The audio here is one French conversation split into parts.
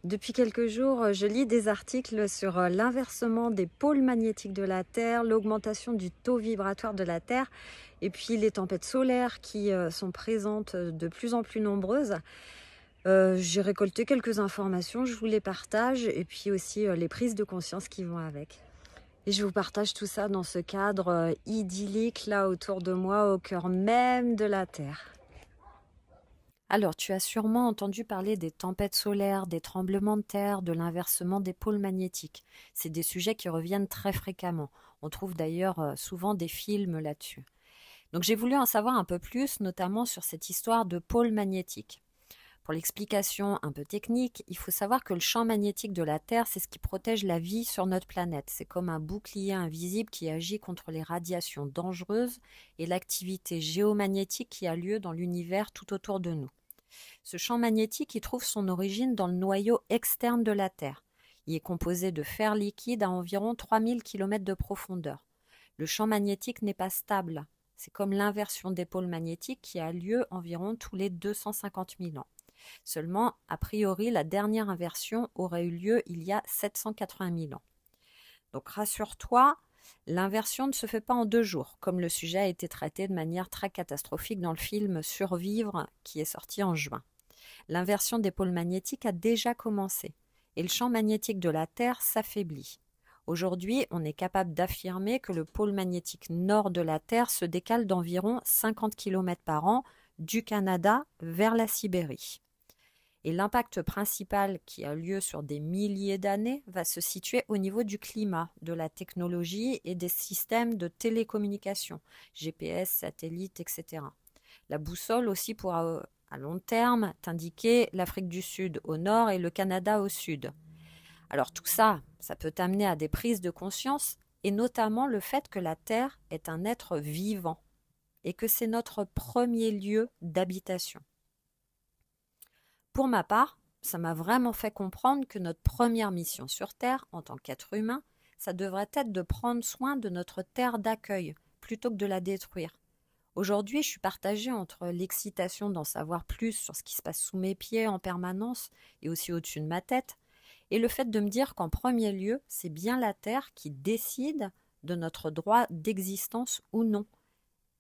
Depuis quelques jours, je lis des articles sur l'inversement des pôles magnétiques de la Terre, l'augmentation du taux vibratoire de la Terre et puis les tempêtes solaires qui sont présentes de plus en plus nombreuses. J'ai récolté quelques informations, je vous les partage et puis aussi les prises de conscience qui vont avec. Et je vous partage tout ça dans ce cadre idyllique là autour de moi, au cœur même de la Terre. Alors, tu as sûrement entendu parler des tempêtes solaires, des tremblements de terre, de l'inversement des pôles magnétiques. C'est des sujets qui reviennent très fréquemment. On trouve d'ailleurs souvent des films là-dessus. Donc j'ai voulu en savoir un peu plus, notamment sur cette histoire de pôles magnétiques. Pour l'explication un peu technique, il faut savoir que le champ magnétique de la Terre, c'est ce qui protège la vie sur notre planète. C'est comme un bouclier invisible qui agit contre les radiations dangereuses et l'activité géomagnétique qui a lieu dans l'univers tout autour de nous. Ce champ magnétique, il trouve son origine dans le noyau externe de la Terre. Il est composé de fer liquide à environ 3000 km de profondeur. Le champ magnétique n'est pas stable. C'est comme l'inversion des pôles magnétiques qui a lieu environ tous les 250 000 ans. Seulement, a priori, la dernière inversion aurait eu lieu il y a 780 000 ans. Donc rassure-toi, l'inversion ne se fait pas en 2 jours, comme le sujet a été traité de manière très catastrophique dans le film Survivre qui est sorti en juin. L'inversion des pôles magnétiques a déjà commencé et le champ magnétique de la Terre s'affaiblit. Aujourd'hui, on est capable d'affirmer que le pôle magnétique nord de la Terre se décale d'environ 50 km par an du Canada vers la Sibérie. Et l'impact principal qui a lieu sur des milliers d'années va se situer au niveau du climat, de la technologie et des systèmes de télécommunication, GPS, satellites, etc. La boussole aussi pourra à long terme t'indiquer l'Afrique du Sud au nord et le Canada au sud. Alors tout ça, ça peut t'amener à des prises de conscience et notamment le fait que la Terre est un être vivant et que c'est notre premier lieu d'habitation. Pour ma part, ça m'a vraiment fait comprendre que notre première mission sur Terre, en tant qu'être humain, ça devrait être de prendre soin de notre terre d'accueil, plutôt que de la détruire. Aujourd'hui, je suis partagée entre l'excitation d'en savoir plus sur ce qui se passe sous mes pieds en permanence et aussi au-dessus de ma tête, et le fait de me dire qu'en premier lieu, c'est bien la Terre qui décide de notre droit d'existence ou non.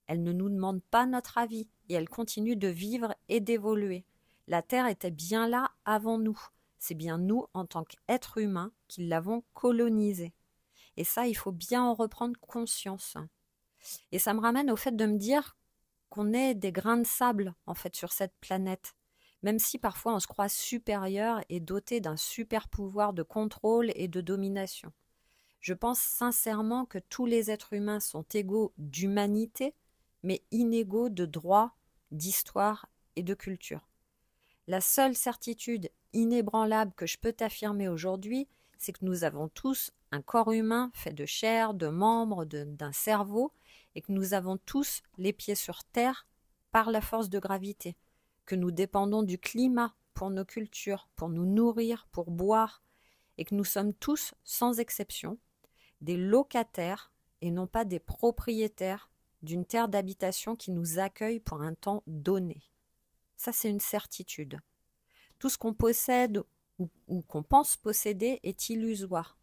Elle ne nous demande pas notre avis et elle continue de vivre et d'évoluer. La Terre était bien là avant nous. C'est bien nous, en tant qu'êtres humains, qui l'avons colonisée. Et ça, il faut bien en reprendre conscience. Et ça me ramène au fait de me dire qu'on est des grains de sable, en fait, sur cette planète. Même si parfois on se croit supérieur et doté d'un super pouvoir de contrôle et de domination. Je pense sincèrement que tous les êtres humains sont égaux d'humanité, mais inégaux de droit, d'histoire et de culture. La seule certitude inébranlable que je peux t'affirmer aujourd'hui, c'est que nous avons tous un corps humain fait de chair, de membres, d'un cerveau, et que nous avons tous les pieds sur terre par la force de gravité, que nous dépendons du climat pour nos cultures, pour nous nourrir, pour boire, et que nous sommes tous, sans exception, des locataires et non pas des propriétaires d'une terre d'habitation qui nous accueille pour un temps donné. Ça, c'est une certitude. Tout ce qu'on possède ou qu'on pense posséder est illusoire.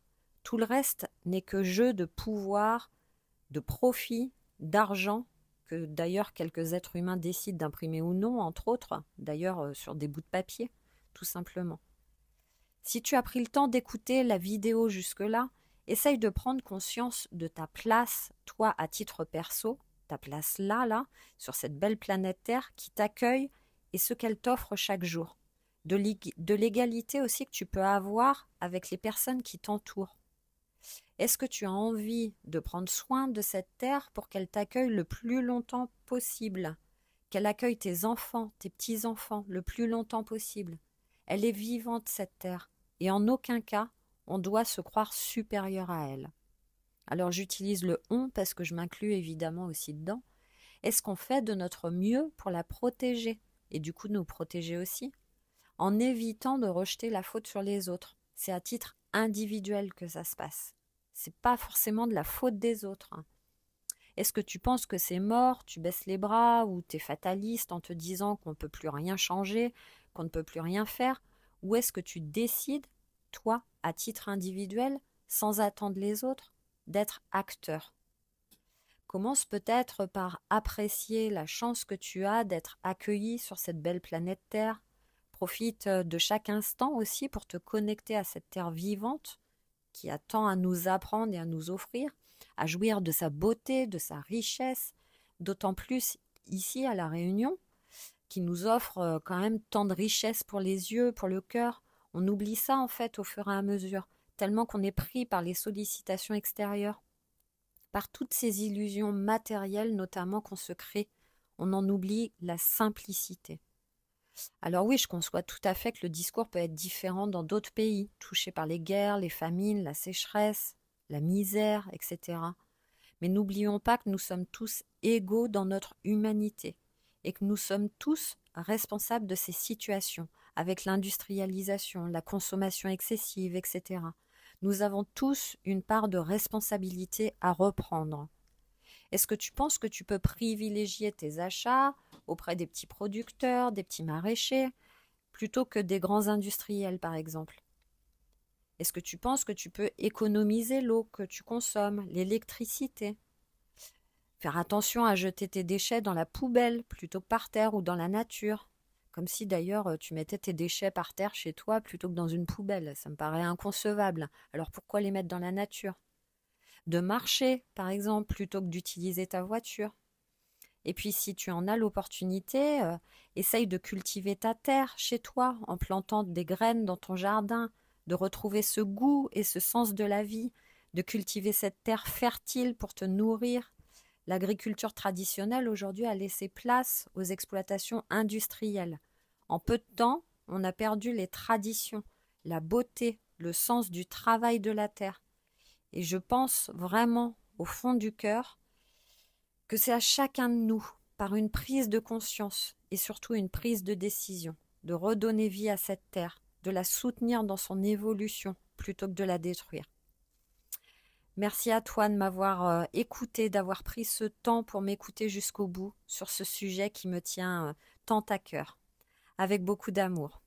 Tout le reste n'est que jeu de pouvoir, de profit, d'argent, que d'ailleurs quelques êtres humains décident d'imprimer ou non, entre autres, d'ailleurs sur des bouts de papier, tout simplement. Si tu as pris le temps d'écouter la vidéo jusque-là, essaye de prendre conscience de ta place, toi à titre perso, ta place là, sur cette belle planète Terre qui t'accueille et ce qu'elle t'offre chaque jour. De l'égalité aussi que tu peux avoir avec les personnes qui t'entourent. Est-ce que tu as envie de prendre soin de cette terre pour qu'elle t'accueille le plus longtemps possible, qu'elle accueille tes enfants, tes petits-enfants le plus longtemps possible? Elle est vivante cette terre et en aucun cas on doit se croire supérieur à elle. Alors j'utilise le on parce que je m'inclus évidemment aussi dedans. Est-ce qu'on fait de notre mieux pour la protéger et du coup nous protéger aussi, en évitant de rejeter la faute sur les autres? C'est à titre individuel que ça se passe. C'est pas forcément de la faute des autres. Est-ce que tu penses que c'est mort, tu baisses les bras ou t'es fataliste en te disant qu'on ne peut plus rien changer, qu'on ne peut plus rien faire? Ou est-ce que tu décides, toi, à titre individuel, sans attendre les autres, d'être acteur? Commence peut-être par apprécier la chance que tu as d'être accueilli sur cette belle planète Terre. Profite de chaque instant aussi pour te connecter à cette Terre vivante qui a tant à nous apprendre et à nous offrir, à jouir de sa beauté, de sa richesse, d'autant plus ici à La Réunion, qui nous offre quand même tant de richesses pour les yeux, pour le cœur. On oublie ça en fait au fur et à mesure, tellement qu'on est pris par les sollicitations extérieures, par toutes ces illusions matérielles notamment qu'on se crée. On en oublie la simplicité. Alors oui, je conçois tout à fait que le discours peut être différent dans d'autres pays, touchés par les guerres, les famines, la sécheresse, la misère, etc. Mais n'oublions pas que nous sommes tous égaux dans notre humanité et que nous sommes tous responsables de ces situations, avec l'industrialisation, la consommation excessive, etc. Nous avons tous une part de responsabilité à reprendre. Est-ce que tu penses que tu peux privilégier tes achats auprès des petits producteurs, des petits maraîchers, plutôt que des grands industriels, par exemple? Est-ce que tu penses que tu peux économiser l'eau que tu consommes, l'électricité? Faire attention à jeter tes déchets dans la poubelle plutôt que par terre ou dans la nature. Comme si d'ailleurs tu mettais tes déchets par terre chez toi plutôt que dans une poubelle. Ça me paraît inconcevable. Alors pourquoi les mettre dans la nature? De marcher, par exemple, plutôt que d'utiliser ta voiture. Et puis si tu en as l'opportunité, essaye de cultiver ta terre chez toi en plantant des graines dans ton jardin, de retrouver ce goût et ce sens de la vie, de cultiver cette terre fertile pour te nourrir. L'agriculture traditionnelle aujourd'hui a laissé place aux exploitations industrielles. En peu de temps, on a perdu les traditions, la beauté, le sens du travail de la terre. Et je pense vraiment, au fond du cœur, que c'est à chacun de nous, par une prise de conscience et surtout une prise de décision, de redonner vie à cette terre, de la soutenir dans son évolution plutôt que de la détruire. Merci à toi de m'avoir écouté, d'avoir pris ce temps pour m'écouter jusqu'au bout sur ce sujet qui me tient tant à cœur, avec beaucoup d'amour.